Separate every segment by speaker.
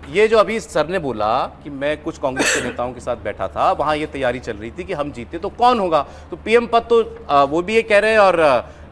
Speaker 1: ये जो अभी सर ने बोला कि मैं कुछ कांग्रेस के नेताओं के साथ बैठा था, वहां ये तैयारी चल रही थी कि हम जीते तो कौन होगा, तो पीएम पद तो वो भी ये कह रहे हैं, और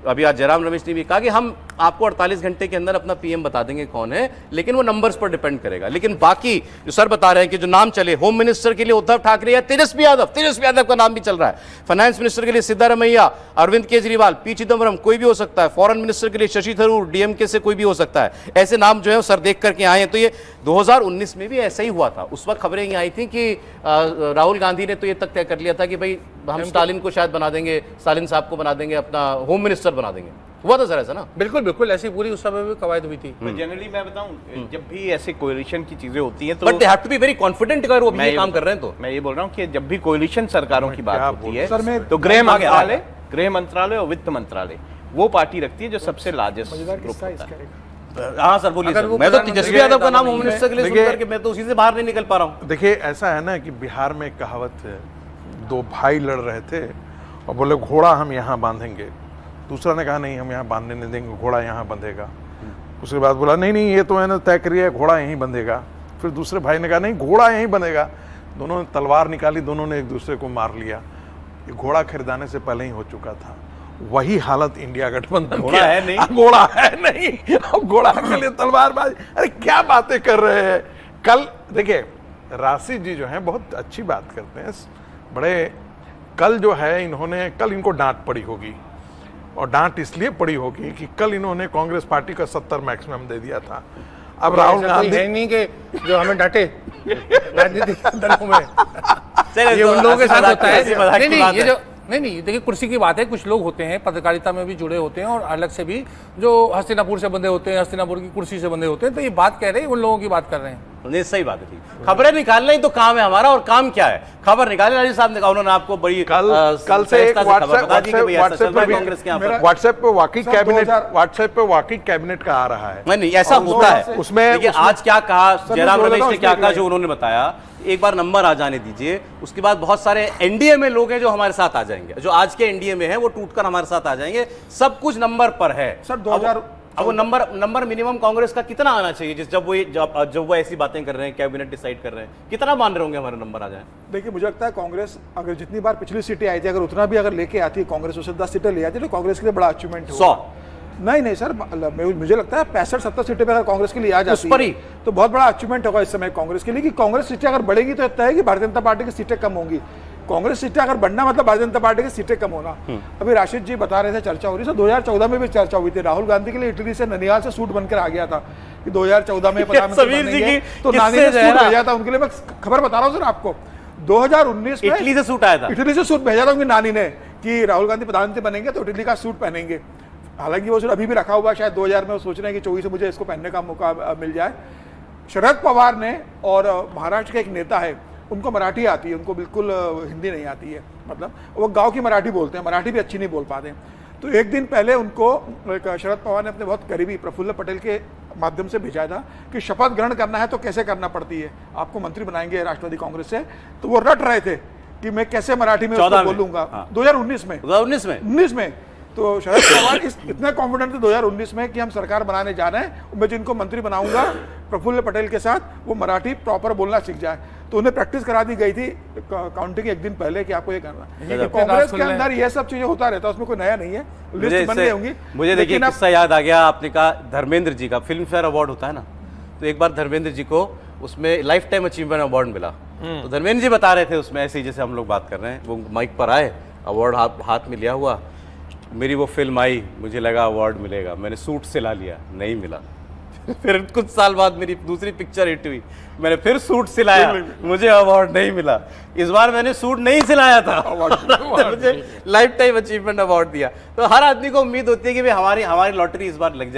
Speaker 1: अभी आज जयराम रमेश ने भी कहा कि हम आपको 48 घंटे के अंदर अपना पीएम बता देंगे कौन है, लेकिन वो नंबर्स पर डिपेंड करेगा। लेकिन बाकी जो सर बता रहे हैं कि जो नाम चले, होम मिनिस्टर के लिए उद्धव ठाकरे या तेजस्वी यादव का नाम भी चल रहा है, फाइनेंस मिनिस्टर के लिए सिद्धारमैया, अरविंद केजरीवाल, पी चिदम्बरम, कोई भी हो सकता है, फॉरेन मिनिस्टर के लिए शशि थरूर डीएमके से कोई भी हो सकता है। ऐसे नाम जो है सर देख करके आए हैं। तो ये 2019 में भी ऐसा ही हुआ था। उस वक्त खबरें ये आई थी कि राहुल गांधी ने तो ये तक तय कर लिया था कि भाई हम स्टालिन को शायद बना देंगे, स्टालिन साहब को बना देंगे, अपना होम मिनिस्टर बना देंगे। हुआ था सर ऐसा ना?
Speaker 2: बिल्कुल बिल्कुल, ऐसी पूरी उस समय भी कवायद हुई थी।
Speaker 3: जनरली मैं बताऊं, जब भी ऐसे कोalition की चीजें होती हैं तो
Speaker 1: but they have to be very confident अगर वो भी ये काम कर रहे हैं तो।
Speaker 3: मैं ये बोल रहा हूँ कि जब भी कोalition सरकारों की बात होती है
Speaker 4: सर, मैं-
Speaker 3: तो गृह मंत्रालय और वित्त मंत्रालय वो पार्टी रखती है जो सबसे लार्जेस्ट ग्रुप होता है।
Speaker 1: हाँ सर बोलिए सर। मैं तो तेजस्वी यादव का नाम होम मिनिस्टर के लिए सुन करके मैं तो उसी से बाहर नहीं निकल पा रहा हूँ।
Speaker 4: देखिए, ऐसा है ना कि बिहार में एक कहावत है, दो भाई लड़ रहे थे और बोले घोड़ा हम यहाँ बांधेंगे, दूसरा ने कहा नहीं हम यहाँ बांधने नहीं देंगे, घोड़ा यहाँ बंधेगा। उसके बाद बोला नहीं नहीं ये तो मैंने तय कर लिया, घोड़ा यहीं बंधेगा। फिर दूसरे भाई ने कहा नहीं घोड़ा यहीं बंधेगा। दोनों ने तलवार निकाली, दोनों ने एक दूसरे को मार लिया। ये घोड़ा खरीदाने से पहले ही हो चुका था। वही हालत इंडिया गठबंधन
Speaker 1: घोड़ा है नहीं,
Speaker 4: घोड़ा है नहीं, अब घोड़ा के लिए तलवारबाजी। अरे क्या बातें कर रहे हैं। कल देखिए राशि जी जो है बहुत अच्छी बात करते हैं, बड़े कल जो है इन्होंने, कल इनको डांट पड़ी होगी, और डांट इसलिए पड़ी होगी कि कल इन्होंने कांग्रेस पार्टी का 70 मैक्सिमम दे दिया था। अब राहुल गांधी
Speaker 2: है नहीं कि जो हमें डांटे राजनीतिक दलों में,
Speaker 1: चलिए,
Speaker 2: ये
Speaker 1: तो
Speaker 2: उन लोगों के
Speaker 1: हंसी
Speaker 2: साथ
Speaker 1: मजाक
Speaker 2: होता
Speaker 1: की- हंसी मजाक
Speaker 2: है।
Speaker 1: की
Speaker 2: नहीं
Speaker 1: बात
Speaker 2: नहीं, ये
Speaker 1: है।
Speaker 2: जो नहीं देखिए कुर्सी की बात है, कुछ लोग होते हैं पत्रकारिता में भी जुड़े होते हैं और अलग से भी जो हस्तिनापुर से बंधे होते हैं, हस्तिनापुर की कुर्सी से बंधे होते हैं, तो ये बात कह रहे हैं उन लोगों की बात कर रहे हैं।
Speaker 1: नहीं सही बात है, ठीक। खबरें निकालना ही तो काम है हमारा, और काम क्या है? खबर निकाले। राजीव साहब ने कहा, उन्होंने आपको बड़ी
Speaker 4: कल से एक व्हाट्सएप पे वाकई कैबिनेट का आ रहा है।
Speaker 1: नहीं ऐसा होता है
Speaker 4: उसमें
Speaker 1: आज क्या कहा जयराम रमेश ने, क्या कहा जो उन्होंने बताया, एक बार नंबर आ जाने दीजिए, उसके बाद बहुत सारे एनडीए में लोग हैं जो हमारे साथ आ जाएंगे, जो आज के एनडीए में हैं वो टूटकर हमारे साथ आ जाएंगे। सब कुछ नंबर पर है
Speaker 4: सर। 2000
Speaker 1: अब वो नंबर मिनिमम कांग्रेस का कितना आना चाहिए, जब वो ऐसी बातें कर रहे हैं, कैबिनेट डिसाइड कर रहे हैं, कितना मान रहे होंगे हमारे नंबर आ जाए?
Speaker 5: देखिए मुझे लगता है कांग्रेस अगर जितनी बार पिछली सीटें आई थी, अगर उतना भी अगर लेके आती है कांग्रेस, उससे 10 सीटें ले आती है तो कांग्रेस के लिए बड़ा अचीवमेंट है।
Speaker 1: 100
Speaker 5: नहीं सर, मुझे लगता है 65-70 सीटें पे अगर कांग्रेस के लिए आ जाती
Speaker 1: उस पर ही
Speaker 5: है तो बहुत बड़ा अचीवमेंट होगा इस समय कांग्रेस के लिए, कि कांग्रेस सीटें अगर बढ़ेगी तो तय है कि भारतीय जनता पार्टी की सीटें कम होंगी। कांग्रेस सीटें अगर बढ़ना मतलब भारतीय जनता पार्टी की सीटें कम होना। अभी राशिद जी बता रहे थे, चर्चा हो रही है, 2014 में भी चर्चा हुई थी, राहुल गांधी के लिए इटली से ननिहाल से सूट बनकर आ गया था कि 2014 में प्रधानमंत्री बनेंगे, तो नानी ने सूट भेजा था उनके लिए। मैं खबर बता रहा हूँ सर आपको, 2019 में
Speaker 1: इटली से सूट आया था,
Speaker 5: इटली से सूट भेजा था उनकी नानी ने कि राहुल गांधी प्रधानमंत्री बनेंगे तो इटली का सूट पहनेंगे। हालांकि वो सूट अभी भी रखा हुआ है, शायद 2000 में वो सोच रहे हैं कि 24 से मुझे इसको पहनने का मौका मिल जाए। शरद पवार ने, और महाराष्ट्र के एक नेता है, उनको मराठी आती है, उनको बिल्कुल हिंदी नहीं आती है, मतलब वो गांव की मराठी बोलते हैं, मराठी भी अच्छी नहीं बोल पाते। तो एक दिन पहले उनको शरद पवार ने अपने बहुत करीबी प्रफुल्ल पटेल के माध्यम से भेजा था कि शपथ ग्रहण करना है तो कैसे करना पड़ती है, आपको मंत्री बनाएंगे राष्ट्रवादी कांग्रेस से। तो वो रट रहे थे कि मैं कैसे मराठी में उसको बोलूंगा। 2019 में तो शरद पवार इतने कॉन्फिडेंट थे 2019 में कि हम सरकार बनाने जा रहे हैं, मैं जिनको मंत्री बनाऊंगा प्रफुल्ल पटेल के साथ वो मराठी प्रॉपर बोलना सीख जाए। तो उन्हें प्रैक्टिस करा दी गई थी काउंटिंग एक दिन पहले कि आपको ये करना है। कांग्रेस के अंदर ये सब चीजें होता रहता है, उसमें कोई नया नहीं है, लिस्ट बन गई होंगी।
Speaker 1: मुझे देखिए किस्सा याद आ गया, आपने कहा धर्मेंद्र जी का फिल्म फेयर अवार्ड होता है ना, तो एक बार धर्मेंद्र जी को उसमें लाइफ टाइम अचीवमेंट अवार्ड मिला। तो धर्मेंद्र जी बता रहे थे उसमें ऐसे ही जैसे हम लोग बात कर रहे हैं, वो माइक पर आए, अवार्ड हाथ में लिया हुआ, मेरी वो फिल्म आई, मुझे लगा अवार्ड मिलेगा, मैंने सूट सिला लिया, नहीं मिला। फिर कुछ साल बाद मेरी दूसरी पिक्चर हिट हुई, मैंने फिर सूट सिलाया, मुझे अवार्ड नहीं मिला। इस बार मैंने सूट नहीं सिलाया था, मुझे लाइफ टाइम अचीवमेंट अवार्ड दिया। तो हर आदमी को उम्मीद होती है कि भाई हमारी लॉटरी इस बार लग जाए।